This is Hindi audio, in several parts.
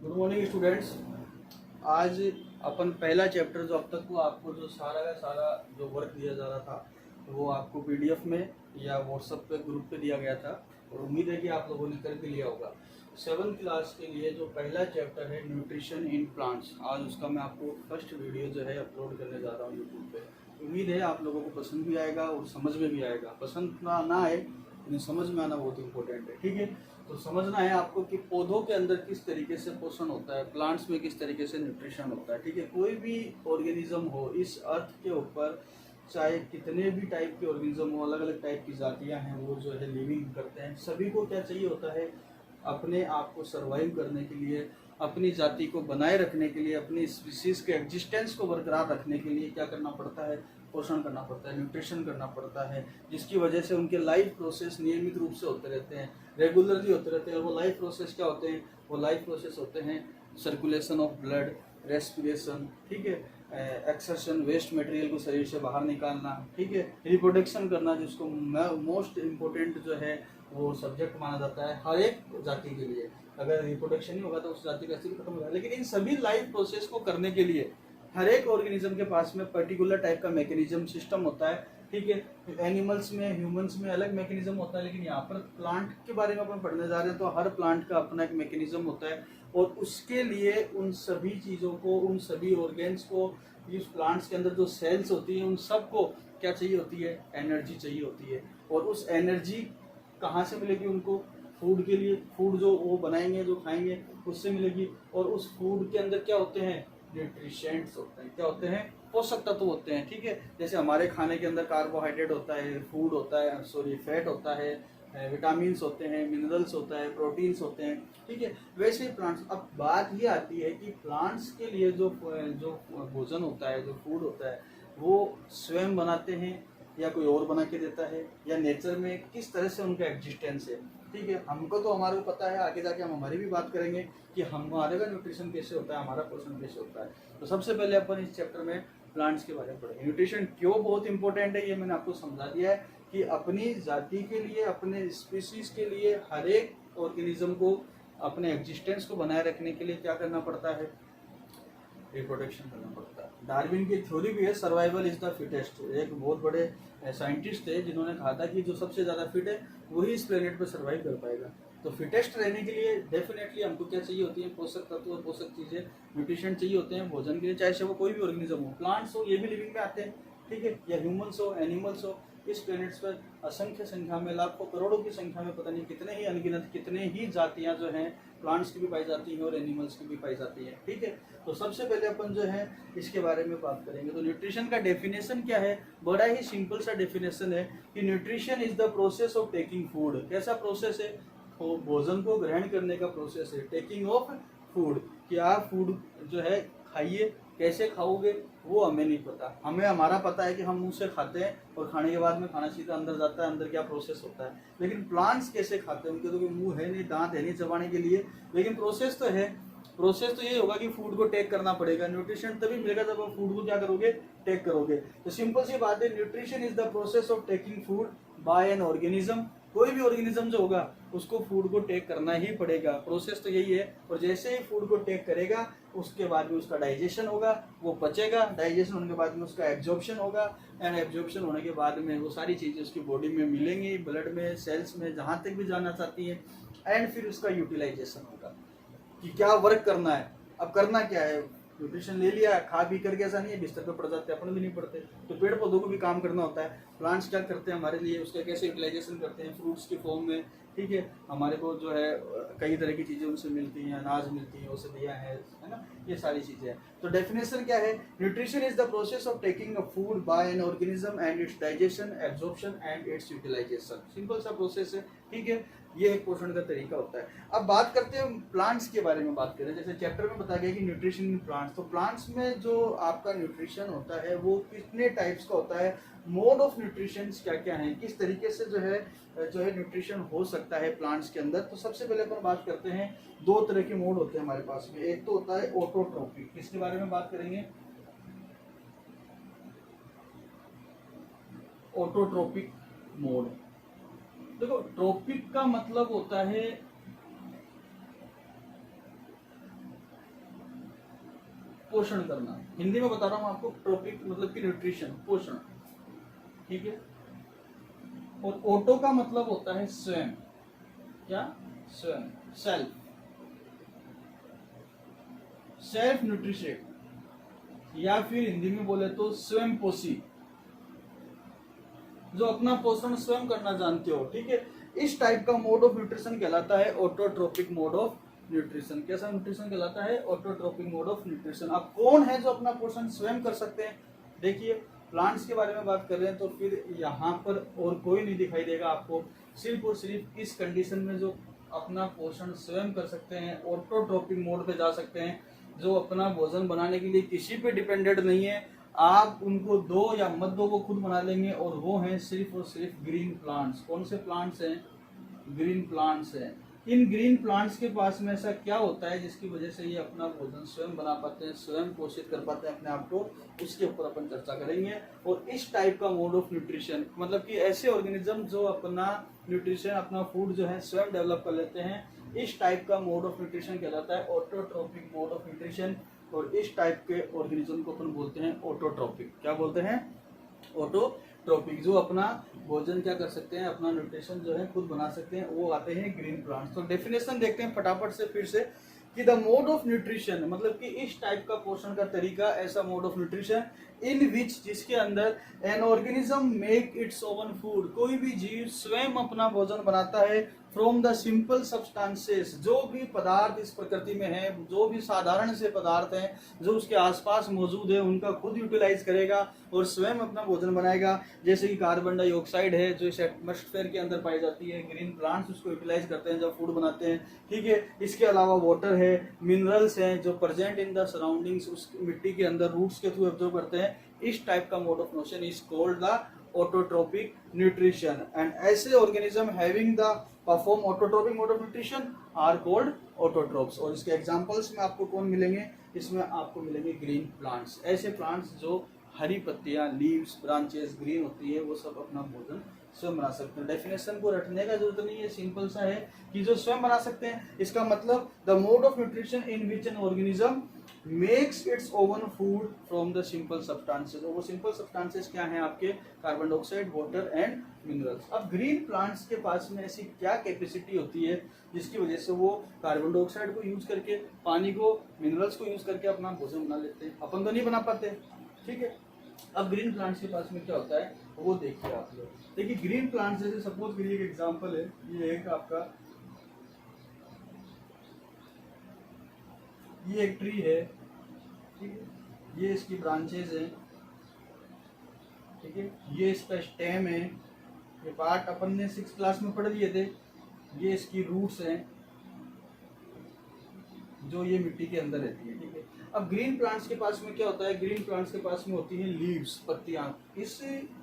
Good morning students. आज अपन पहला चैप्टर जो अब तक को आपको जो सारा का सारा जो वर्क दिया जा रहा था वो आपको पीडीएफ में या व्हाट्सएप पे ग्रुप पे दिया गया था और उम्मीद है कि आप लोगों ने करके लिया होगा। 7th क्लास के लिए जो पहला चैप्टर है न्यूट्रिशन इन प्लांट्स, आज उसका मैं आपको फर्स्ट वीडियो जो है अपलोड करने जा रहा हूँ यूट्यूब पे। उम्मीद है आप लोगों को पसंद भी आएगा और समझ में भी आएगा। पसंद ना आए लेकिन समझ में आना बहुत इंपॉर्टेंट है, ठीक है। तो समझना है आपको कि पौधों के अंदर किस तरीके से पोषण होता है, प्लांट्स में किस तरीके से न्यूट्रिशन होता है, ठीक है। कोई भी ऑर्गेनिज्म हो इस अर्थ के ऊपर, चाहे कितने भी टाइप के ऑर्गेनिज्म हो, अलग अलग टाइप की जातियां हैं, वो जो है लिविंग करते हैं, सभी को क्या चाहिए होता है, अपने आप को सर्वाइव करने के लिए, अपनी जाति को बनाए रखने के लिए, अपनी स्पीसीज के एग्जिस्टेंस को बरकरार रखने के लिए क्या करना पड़ता है, पोषण करना पड़ता है, न्यूट्रिशन करना पड़ता है, जिसकी वजह से उनके लाइफ प्रोसेस नियमित रूप से होते रहते हैं, रेगुलरली होते रहते हैं। और वो लाइफ प्रोसेस क्या होते हैं, वो लाइफ प्रोसेस होते हैं सर्कुलेशन ऑफ ब्लड, रेस्पिरेशन, ठीक है, एक्सर्शन, वेस्ट मटेरियल को शरीर से बाहर निकालना, ठीक है, रिप्रोडक्शन करना, जिसको मोस्ट इम्पोर्टेंट जो है वो सब्जेक्ट माना जाता है हर एक जाति के लिए। अगर रिप्रोडक्शन नहीं होगा तो उस जाति का अस्तित्व खत्म हो जाएगा। लेकिन इन सभी लाइफ प्रोसेस को करने के लिए हर एक ऑर्गेनिज्म के पास में पर्टिकुलर टाइप का मैकेनिज्म सिस्टम होता है, ठीक है। एनिमल्स में, ह्यूमंस में अलग मैकेनिज्म होता है, लेकिन यहाँ पर प्लांट के बारे में अपन पढ़ने जा रहे हैं तो हर प्लांट का अपना एक मैकेनिज्म होता है। और उसके लिए उन सभी चीज़ों को, उन सभी ऑर्गेन्स को, इस प्लांट्स के अंदर जो सेल्स होती हैं उन सबको क्या चाहिए होती है, एनर्जी चाहिए होती है। और उस एनर्जी कहाँ से मिलेगी उनको, फूड के लिए, फूड जो वो बनाएंगे, जो खाएंगे, उससे मिलेगी। और उस फूड के अंदर क्या होते हैं, न्यूट्रिशेंट्स होते हैं। क्या होते हैं, पोषक तत्व होते हैं, ठीक है। जैसे हमारे खाने के अंदर कार्बोहाइड्रेट होता है, फूड होता है, सॉरी फैट होता है, विटामिन्स होते हैं, मिनरल्स होता है, प्रोटीन्स होते हैं, ठीक है। वैसे ही प्लांट्स, अब बात ये आती है कि प्लांट्स के लिए जो जो भोजन होता है, जो फूड होता है, वो स्वयं बनाते हैं या कोई और बना के देता है, या नेचर में किस तरह से उनका एग्जिस्टेंस है, ठीक है। हमको तो हमारे को पता है, आगे जाके हम हमारी भी बात करेंगे कि हमारे का न्यूट्रिशन कैसे होता है, हमारा पोषण कैसे होता है। तो सबसे पहले अपन इस चैप्टर में प्लांट्स के बारे में पढ़ेंगे। न्यूट्रिशन क्यों बहुत इंपॉर्टेंट है ये मैंने आपको समझा दिया है कि अपनी जाति के लिए, अपने स्पीसीज के लिए, हर एक ऑर्गेनिज्म को अपने एग्जिस्टेंस को बनाए रखने के लिए क्या करना पड़ता है, रिप्रोडक्शन करना पड़ता है। डार्विन की थ्योरी भी है, सर्वाइवल इज द फिटेस्ट। एक बहुत बड़े साइंटिस्ट थे जिन्होंने कहा था कि जो सबसे ज़्यादा फिट है वही इस प्लेनेट पर सर्वाइव कर पाएगा। तो फिटेस्ट रहने के लिए डेफिनेटली हमको क्या चाहिए होती है, पोषक तत्व और पोषक चीज़ें, न्यूट्रिशन चाहिए होते हैं भोजन के लिए, चाहे वो कोई भी ऑर्गेनिज्म हो, प्लांट्स हो, ये भी लिविंग में आते हैं, ठीक है, या ह्यूमंस हो, एनिमल्स हो। इस प्लेनेट्स पर असंख्य संख्या में, लाखों करोड़ों की संख्या में, पता नहीं कितने ही अनगिनत, कितने ही जातियां जो हैं प्लांट्स की भी पाई जाती हैं और एनिमल्स की भी पाई जाती हैं, ठीक है। तो सबसे पहले अपन जो है इसके बारे में बात करेंगे। तो न्यूट्रिशन का डेफिनेशन क्या है, बड़ा ही सिंपल सा डेफिनेशन है कि nutrition is the process of taking food. कैसा प्रोसेस है, तो भोजन को ग्रहण करने का प्रोसेस है, टेकिंग ऑफ फूड, कि आप फूड जो है खाइए, कैसे खाओगे वो हमें नहीं पता। हमें हमारा पता है कि हम मुंह से खाते हैं और खाने के बाद में खाना सीधा अंदर जाता है, अंदर क्या प्रोसेस होता है। लेकिन प्लांट्स कैसे खाते हैं, उनके तो कोई मुंह है नहीं, दांत है नहीं चबाने के लिए, लेकिन प्रोसेस तो है। प्रोसेस तो ये होगा कि फूड को टेक करना पड़ेगा। न्यूट्रिशन तभी मिलेगा जब आप फूड को क्या करोगे, टेक करोगे। तो सिंपल सी बात है, nutrition is the process of taking food by an organism. कोई भी ऑर्गेनिज्म जो होगा उसको फूड को टेक करना ही पड़ेगा, प्रोसेस तो यही है। और जैसे ही फूड को टेक करेगा उसके बाद में उसका डाइजेशन होगा, वो पचेगा, डाइजेशन होने के बाद में उसका एब्जॉर्प्शन होगा, एंड एब्जॉर्प्शन होने के बाद में वो सारी चीज़ें उसकी बॉडी में मिलेंगी, ब्लड में, सेल्स में, जहाँ तक भी जाना चाहती है, एंड फिर उसका यूटिलाइजेशन होगा कि क्या वर्क करना है। अब करना क्या है, न्यूट्रिशन ले लिया, खा पी करके ऐसा नहीं है बिस्तर पे पड़ जाते, अपन भी नहीं पड़ते। तो पेड़ पौधों को भी काम करना होता है। प्लांट्स क्या करते हैं हमारे लिए, उसका कैसे यूटिलाइजेशन करते हैं, फ्रूट्स के फॉर्म में, ठीक है। हमारे को जो है कई तरह की चीज़ें उनसे मिलती हैं, अनाज मिलती है, औषधियाँ है ना, ये सारी चीज़ें हैं। तो डेफिनेशन क्या है, nutrition is the process of taking a food by an organism and its digestion, absorption and its utilisation. Simple सा प्रोसेस है, ठीक है। ये एक पोषण का तरीका होता है। अब बात करते हैं प्लांट्स के बारे में, बात करें, जैसे चैप्टर में बताया गया कि न्यूट्रिशन इन प्लांट्स। तो प्लांट्स में जो आपका न्यूट्रिशन होता है वो कितने टाइप्स का होता है, मोड ऑफ न्यूट्रिशन क्या क्या है, किस तरीके से जो है न्यूट्रिशन हो सकता है प्लांट्स के अंदर। तो सबसे पहले अपन बात करते हैं, दो तरह के मोड होते हैं हमारे पास में। एक तो होता है ऑटोट्रोपिक, किसके बारे में बात करेंगे, ऑटोट्रोपिक मोड। देखो, ट्रोपिक का मतलब होता है पोषण करना, हिंदी में बता रहा हूँ आपको, ट्रोपिक मतलब कि न्यूट्रिशन, पोषण, ठीक है। और ऑटो का मतलब होता है स्वयं, क्या, स्वयं, सेल्फ, सेल्फ न्यूट्रिशन, या फिर हिंदी में बोले तो स्वयं पोषी, जो अपना पोषण स्वयं करना जानते हो, ठीक है। इस टाइप का मोड ऑफ न्यूट्रिशन कहलाता है ऑटोट्रोपिक मोड ऑफ न्यूट्रिशन। कैसा न्यूट्रिशन कहलाता है? Autotrophic mode of nutrition. अब कौन है जो अपना पोषण स्वयं कर सकते हैं? देखिए, प्लांट्स के बारे में बात कर रहे हैं तो फिर यहाँ पर और कोई नहीं दिखाई देगा आपको, सिर्फ और सिर्फ इस कंडीशन में जो अपना पोषण स्वयं कर सकते हैं, ऑटोट्रोपिक मोड पे जा सकते हैं, जो अपना भोजन बनाने के लिए किसी पे डिपेंडेंट नहीं है, आप उनको दो या मत दो वो खुद बना लेंगे, और वो हैं सिर्फ और सिर्फ ग्रीन प्लांट्स। कौन से प्लांट्स हैं? ग्रीन प्लांट्स हैं। इन ग्रीन प्लांट्स के पास में ऐसा क्या होता है जिसकी वजह से ये अपना भोजन स्वयं बना पाते हैं, स्वयं पोषित कर पाते हैं अपने आप को, उसके ऊपर अपन चर्चा करेंगे। और इस टाइप का मोड ऑफ न्यूट्रिशन मतलब कि ऐसे ऑर्गेनिज्म जो अपना न्यूट्रिशन, अपना फूड जो है स्वयं डेवलप कर लेते हैं, इस टाइप का मोड ऑफ न्यूट्रिशन कहलाता है ऑटोट्रोपिक मोड ऑफ न्यूट्रिशन। और इस टाइप के ऑर्गेनिज्म को अपन बोलते हैं ऑटोट्रोपिक। क्या बोलते हैं? ऑटोट्रोपिक, जो अपना भोजन क्या कर सकते हैं, अपना न्यूट्रिशन जो है खुद बना सकते हैं, वो आते हैं ग्रीन प्लांट्स। तो डेफिनेशन देखते हैं फटाफट से फिर से कि द मोड ऑफ न्यूट्रिशन मतलब कि इस टाइप का पोषण का तरीका, ऐसा मोड ऑफ न्यूट्रिशन इन विच, जिसके अंदर an organism make it's oven food, कोई भी जीव स्वयं अपना भोजन बनाता है, फ्रॉम द सिंपल सब्सटेंसेस, जो भी पदार्थ इस प्रकृति में है, जो भी साधारण से पदार्थ हैं जो उसके आसपास मौजूद है, उनका खुद यूटिलाइज करेगा और स्वयं अपना भोजन बनाएगा। जैसे कि कार्बन डाइऑक्साइड है जो इस एटमॉस्फेयर के अंदर पाई जाती है, ग्रीन प्लांट्स उसको यूटिलाइज करते हैं जब फूड बनाते हैं, ठीक है। इसके अलावा वाटर है, मिनरल्स हैं जो प्रेजेंट इन द सराउंडिंग्स, उस मिट्टी के अंदर रूट्स के थ्रू एब्जॉर्ब करते हैं। इस टाइप का mode of motion is called the autotrophic nutrition, and ऐसे organism having the perform autotrophic mode of nutrition are called autotrophs. और इसके एग्जांपल्स में आपको कौन मिलेंगे? इसमें आपको मिलेंगे ग्रीन प्लांट्स, ऐसे प्लांट्स जो हरी पत्तियां, लीव्स, ब्रांचेस ग्रीन होती है, वो सब अपना भोजन स्वयं बना सकते हैं। डेफिनेशन को रटने का जरूरत नहीं है, सिंपल सा है कि जो स्वयं बना सकते हैं, इसका मतलब the mode of nutrition in which an organism makes it's oven food from the simple substances. और वो सिंपल सब्सटेंसेस क्या हैं? आपके carbon dioxide, water and minerals. अब ग्रीन प्लांट्स के पास में ऐसी क्या कैपेसिटी होती है जिसकी वजह से वो कार्बन डाइऑक्साइड को यूज करके, पानी को, मिनरल्स को यूज करके अपना भोजन बना लेते हैं? अपन तो नहीं बना पाते, ठीक है। अब ग्रीन प्लांट्स के पास में क्या होता है वो देखिए आप लोग। देखिए, ग्रीन प्लांट्स जैसे सपोज करिए एक एग्जांपल है, ये एक आपका, ये एक ट्री है, ठीक है, ये इसकी ब्रांचेस हैं, ठीक है, ये इसका स्टेम है, ये पार्ट अपन ने 6th क्लास में पढ़ लिए थे, ये इसकी रूट्स हैं जो ये मिट्टी के अंदर रहती है, ठीक है। अब ग्रीन प्लांट्स के पास में क्या होता है? ग्रीन प्लांट्स के पास में होती है लीव्स, पत्तियां। इस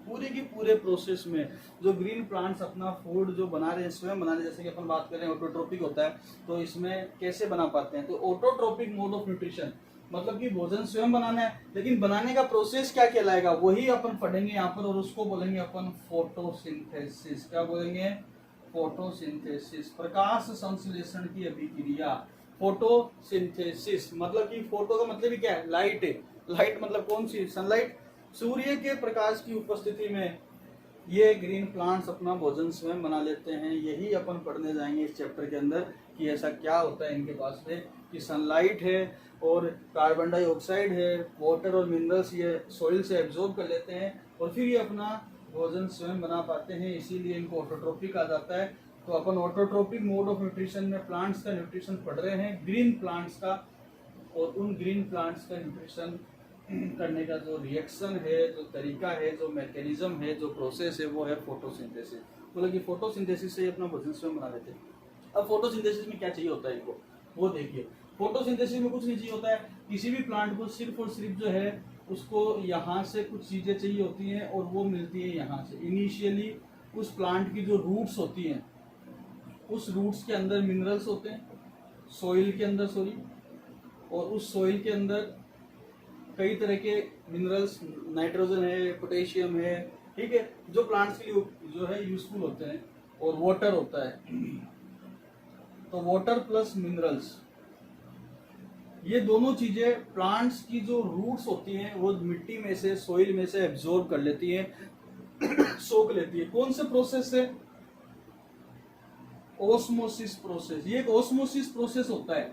पूरे की पूरे प्रोसेस में जो ग्रीन प्लांट्स अपना फूड जो बना रहे हैं, स्वयं बना रहे हैं, जैसे कि अपन बात कर रहे हैं ऑटोट्रोपिक होता है, तो इसमें कैसे बना पाते हैं? तो ऑटोट्रोपिक मोड ऑफ न्यूट्रिशन मतलब कि भोजन स्वयं बनाना है, लेकिन बनाने का प्रोसेस क्या कहलाएगा वही अपन पढ़ेंगे यहाँ पर, और उसको बोलेंगे अपन फोटोसिंथेसिस। क्या बोलेंगे? फोटोसिंथेसिस, प्रकाश संश्लेषण की अभिक्रिया। फोटोसिंथेसिस मतलब कि फोटो का मतलब ही क्या है? लाइट है। लाइट मतलब कौन सी? सनलाइट। सूर्य के प्रकाश की उपस्थिति में ये ग्रीन प्लांट्स अपना भोजन स्वयं बना लेते हैं। यही अपन पढ़ने जाएंगे इस चैप्टर के अंदर कि ऐसा क्या होता है इनके पास में, कि सनलाइट है और कार्बन डाइऑक्साइड है, वाटर और मिनरल्स ये सॉइल से एब्जॉर्ब कर लेते हैं और फिर ये अपना भोजन स्वयं बना पाते हैं, इसीलिए इनको ऑटोट्रोपिक कहा जाता है। तो अपन ऑटोट्रोपिक मोड ऑफ न्यूट्रिशन में प्लांट्स का न्यूट्रिशन पढ़ रहे हैं, ग्रीन प्लांट्स का, और उन ग्रीन प्लांट्स का न्यूट्रिशन करने का जो रिएक्शन है, जो तरीका है, जो मैकेनिज्म है, जो प्रोसेस है, वो है फोटोसिंथेसिस। मतलब कि फोटोसिंथेसिस से अपना भोजन स्वयं बना लेते हैं। अब फोटोसिंथेसिस में क्या चाहिए होता है इनको, वो देखिए। फोटोसिंथेसिस में कुछ नहीं चाहिए होता है, किसी भी प्लांट को सिर्फ और सिर्फ जो है उसको यहाँ से कुछ चीज़ें चाहिए होती हैं और वो मिलती है यहाँ से। इनिशियली उस प्लांट की जो रूट्स होती हैं, उस रूट्स के अंदर मिनरल्स होते हैं, सॉइल के अंदर सॉरी, और उस सॉइल के अंदर कई तरह के मिनरल्स, नाइट्रोजन है, पोटेशियम है, ठीक है, जो प्लांट्स के लिए जो है यूजफुल होते हैं, और वाटर होता है। तो वाटर प्लस मिनरल्स, ये दोनों चीजें प्लांट्स की जो रूट्स होती हैं वो मिट्टी में से, सोइल में से एब्जॉर्ब कर लेती हैं, सोख लेती है। कौन से प्रोसेस से? Osmosis process. ये एक ओस्मोसिस प्रोसेस होता है,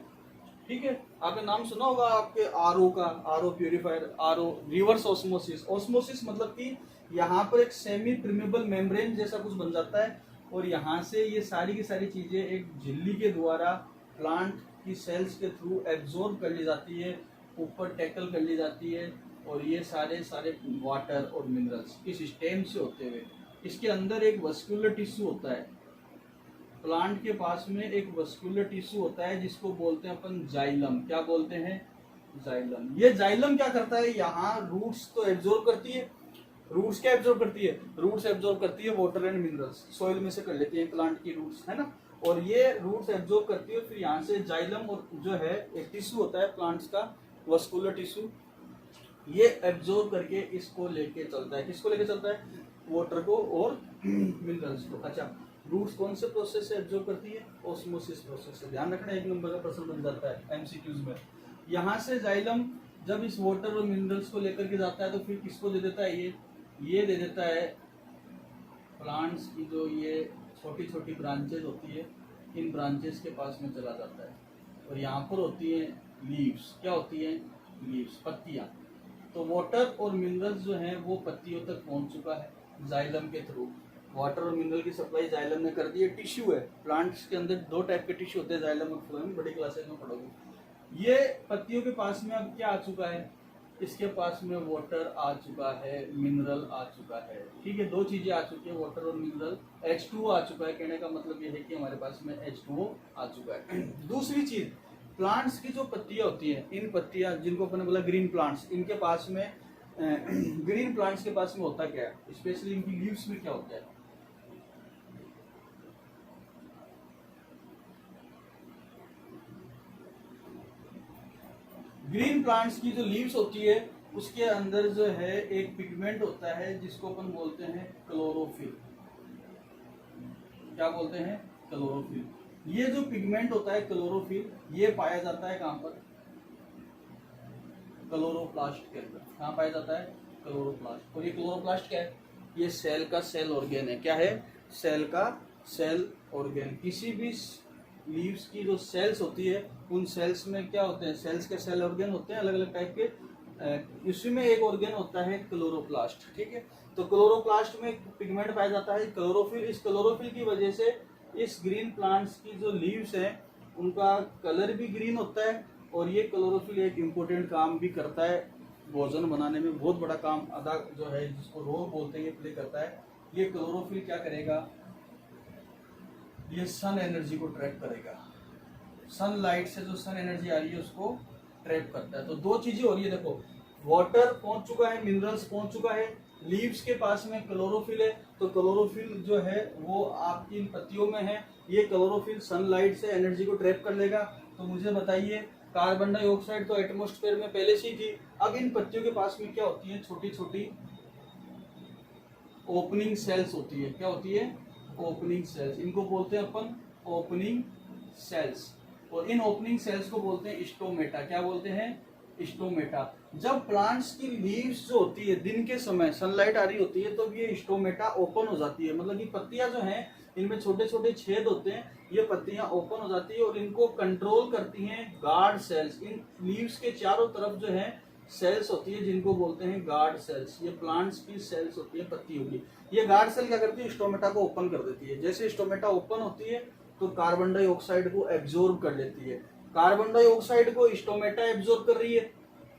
ठीक है। आपने नाम सुना होगा आपके आरओ का, RO purifier, RO reverse osmosis. Osmosis मतलब कि यहाँ पर एक सेमी परमेबल मेम्ब्रेन जैसा कुछ बन जाता है और यहाँ से ये सारी की सारी चीजें एक झिल्ली के द्वारा प्लांट की सेल्स के थ्रू एब्जॉर्ब कर ली जाती है, ऊपर टैकल कर ली जाती है और ये सारे वाटर और मिनरल्स इस स्टेम से होते हुए, इसके अंदर एक वस्कुलर टिश्यू होता है। प्लांट के पास में एक वस्कुलर टिश्यू होता है जिसको बोलते हैं अपन जाइलम। क्या बोलते हैं? जाइलम। ये जाइलम क्या करता है? यहाँ रूट्स तो एब्जॉर्ब करती है। रूट्स क्या एब्जॉर्ब करती है? रूट्स एब्जॉर्ब करती है वाटर एंड मिनरल्स, सॉइल में से कर लेती है प्लांट की रूट्स, है ना। और ये रूट्स एब्जॉर्ब करती है, फिर यहाँ से जाइलम और जो है एक टिश्यू होता है प्लांट्स का, वस्कुलर टिश्यू, ये एब्जॉर्ब करके इसको लेके चलता है। किसको लेके चलता है? वाटर को और मिनरल्स को। अच्छा, रूट्स कौन से प्रोसेस से एब्जॉर्ब करती है? ओस्मोसिस प्रोसेस से। ध्यान रखना, एक नंबर का प्रश्न बन जाता है एमसीक्यूज में। यहाँ से जाइलम जब इस वाटर और मिनरल्स को लेकर के जाता है तो फिर किसको दे देता है? ये दे देता है प्लांट्स की जो ये छोटी छोटी ब्रांचेज होती है, इन ब्रांचेस के पास में चला जाता है। और यहाँ पर होती है लीव्स। क्या होती है? लीव्स, पत्तियाँ। तो वाटर और मिनरल्स जो हैं वो पत्तियों तक पहुँच चुका है जाइलम के थ्रू। वाटर और मिनरल की सप्लाई जाइलम ने कर दी है। टिश्यू है, प्लांट्स के अंदर दो टाइप के टिश्यू होते हैं, जाइलम और फ्लोएम, बड़ी क्लासेस में पढ़ोगे। ये पत्तियों के पास में अब क्या आ चुका है? इसके पास में वाटर आ चुका है, मिनरल आ चुका है, ठीक है। दो चीजें आ चुकी है, वाटर और मिनरल। H2O आ चुका है। कहने का मतलब ये है कि हमारे पास में H2O आ चुका है। दूसरी चीज, प्लांट्स की जो पत्तियां होती हैं, इन पत्तियां जिनको अपने बोला ग्रीन प्लांट्स, इनके पास में ग्रीन प्लांट्स के पास में होता क्या है? स्पेशली इनकी लीव्स में क्या होता है? ग्रीन प्लांट्स की जो लीव्स होती है उसके अंदर जो है एक पिगमेंट होता है जिसको अपन बोलते हैं क्लोरोफिल। क्या बोलते हैं? क्लोरोफिल। ये जो पिगमेंट होता है क्लोरोफिल, ये पाया जाता है कहाँ पर? क्लोरोप्लास्ट के अंदर। कहाँ पाया जाता है? क्लोरोप्लास्ट। और ये क्लोरोप्लास्ट क्या है? ये सेल का सेल ऑर्गेन है। क्या है? सेल का सेल ऑर्गेन। किसी भी लीव्स की जो सेल्स होती है उन सेल्स में क्या होते हैं? सेल्स के सेल ऑर्गेन होते हैं अलग अलग टाइप के। इसी में एक ऑर्गेन होता है क्लोरोप्लास्ट, ठीक है। तो क्लोरोप्लास्ट में पिगमेंट पाया जाता है क्लोरोफिल। इस क्लोरोफिल की वजह से इस ग्रीन प्लांट्स की जो लीव्स हैं उनका कलर भी ग्रीन होता है। और ये क्लोरोफिल एक इम्पोर्टेंट काम भी करता है, भोजन बनाने में बहुत बड़ा काम अदा जो है, जिसको रोल बोलते हैं, प्ले करता है। ये क्लोरोफिल क्या करेगा? ये सन एनर्जी को ट्रैप करेगा। सनलाइट से जो सन एनर्जी आ रही है उसको ट्रैप करता है। तो दो चीजें हो रही है, देखो, वाटर पहुंच चुका है, मिनरल्स पहुंच चुका है, लीव्स के पास में क्लोरोफिल है। तो क्लोरोफिल जो है वो आपकी इन पत्तियों में है। ये क्लोरोफिल सनलाइट से एनर्जी को ट्रैप कर लेगा। तो मुझे बताइए, कार्बन डाइऑक्साइड तो एटमॉस्फेयर में पहले से ही थी, अब इन पत्तियों के पास में क्या होती है? छोटी छोटी ओपनिंग सेल्स होती है। क्या होती है? Opening cells. इनको बोलते हैं अपन ओपनिंग सेल्स। और इन ओपनिंग सेल्स को बोलते हैं स्टोमेटा। क्या बोलते हैं? स्टोमेटा। जब प्लांट्स की लीव्स जो होती है दिन के समय सनलाइट आ रही होती है तो ये स्टोमेटा ओपन हो जाती है। मतलब कि पत्तियां जो हैं इनमें छोटे छोटे छेद होते हैं, ये पत्तियां ओपन हो जाती है और इनको कंट्रोल करती हैं गार्ड सेल्स। इन लीव्स के चारों तरफ जो है सेल्स होती है जिनको बोलते हैं गार्ड सेल्स। ये प्लांट्स की सेल्स होती है पत्तियों की। ये गार्ड सेल क्या करती है? स्टोमेटा को ओपन कर देती है। जैसे स्टोमेटा ओपन होती है तो कार्बन डाइऑक्साइड को एब्जॉर्ब कर लेती है। कार्बन डाइऑक्साइड को स्टोमेटा एब्जॉर्ब कर रही है,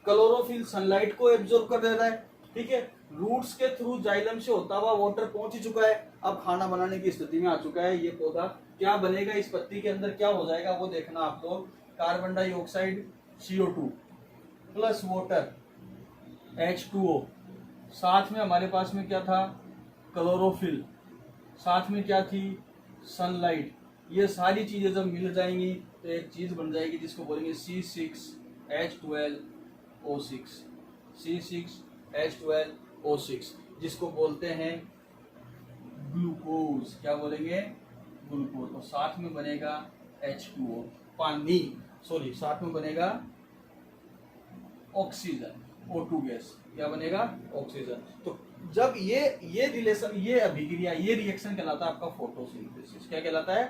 क्लोरोफिल सनलाइट को एब्जॉर्ब कर दे रहा है, ठीक है। रूट्स के थ्रू जाइलम से होता हुआ वाटर पहुंच ही चुका है। अब खाना बनाने की स्थिति में आ चुका है ये पौधा। क्या बनेगा इस पत्ती के अंदर, क्या हो जाएगा वो देखना आप लोग। Carbon dioxide CO2 plus water H2O, साथ में हमारे पास में क्या था? क्लोरोफिल, साथ में क्या थी? सनलाइट। ये सारी चीजें जब मिल जाएंगी तो एक चीज बन जाएगी जिसको बोलेंगे C6H12O6। C6H12O6 जिसको बोलते हैं ग्लूकोज। क्या बोलेंगे? ग्लूकोज। और साथ में बनेगा H2O, पानी। सॉरी, साथ में बनेगा ऑक्सीजन, O2 गैस, क्या बनेगा? ऑक्सीजन। तो जब ये रिलेशन, ये अभिक्रिया, ये रिएक्शन कहलाता है आपका फोटोसिंथेसिस। क्या कहलाता है?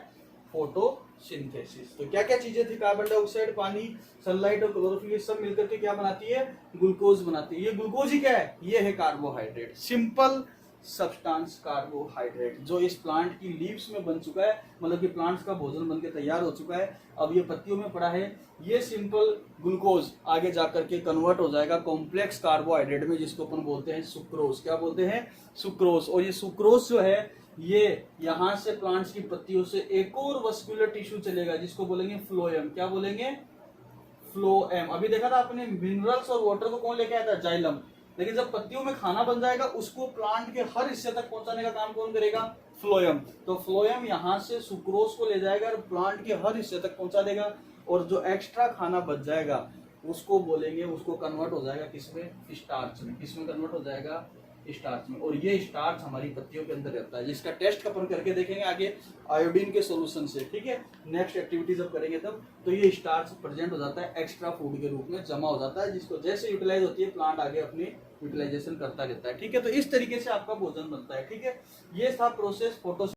फोटोसिंथेसिस। तो क्या क्या चीजें थी? कार्बन डाइऑक्साइड, पानी, सनलाइट और क्लोरोफिल, ये सब मिलकर के क्या बनाती है? ग्लूकोज बनाती है। ये ग्लूकोज ही क्या है? ये है कार्बोहाइड्रेट, सिंपल सब्सटेंस कार्बोहाइड्रेट, जो इस प्लांट की लीव्स में बन चुका है, मतलब कि प्लांट्स का भोजन बनके तैयार हो चुका है, अब ये पत्तियों में पड़ा है। ये सिंपल ग्लूकोज आगे जाकर के कन्वर्ट हो जाएगा कॉम्प्लेक्स कार्बोहाइड्रेट में, जिसको अपन बोलते हैं सुक्रोज। क्या बोलते हैं? सुक्रोज। और ये सुक्रोज जो है, ये यहां से प्लांट्स की पत्तियों से एक और वस्कुलर टिश्यू चलेगा, जिसको बोलेंगे फ्लोएम। क्या बोलेंगे? फ्लोएम। अभी देखा था आपने, मिनरल्स और वाटर को कौन लेके आया था? जाइलम। लेकिन जब पत्तियों में खाना बन जाएगा, उसको प्लांट के हर हिस्से तक पहुंचाने का काम कौन करेगा? फ्लोएम। तो फ्लोएम यहां से सुक्रोज को ले जाएगा और प्लांट के हर हिस्से तक पहुंचा देगा, और जो एक्स्ट्रा खाना बच जाएगा उसको बोलेंगे, उसको कन्वर्ट हो जाएगा किसमें? स्टार्च में। किसमें कन्वर्ट हो जाएगा? स्टार्च में। और ये स्टार्च हमारी पत्तियों के अंदर रहता है, जिसका टेस्ट अपन करके देखेंगे आगे आयोडीन के सोल्यूशन से। ठीक है, नेक्स्ट एक्टिविटी जब करेंगे तब। तो ये स्टार्च प्रेजेंट हो जाता है, एक्स्ट्रा फूड के रूप में जमा हो जाता है, जिसको जैसे यूटिलाइज होती है प्लांट आगे अपनी यूटिलाइजेशन करता रहता है। ठीक है, तो इस तरीके से आपका भोजन बनता है। ठीक है, ये था प्रोसेस फोटो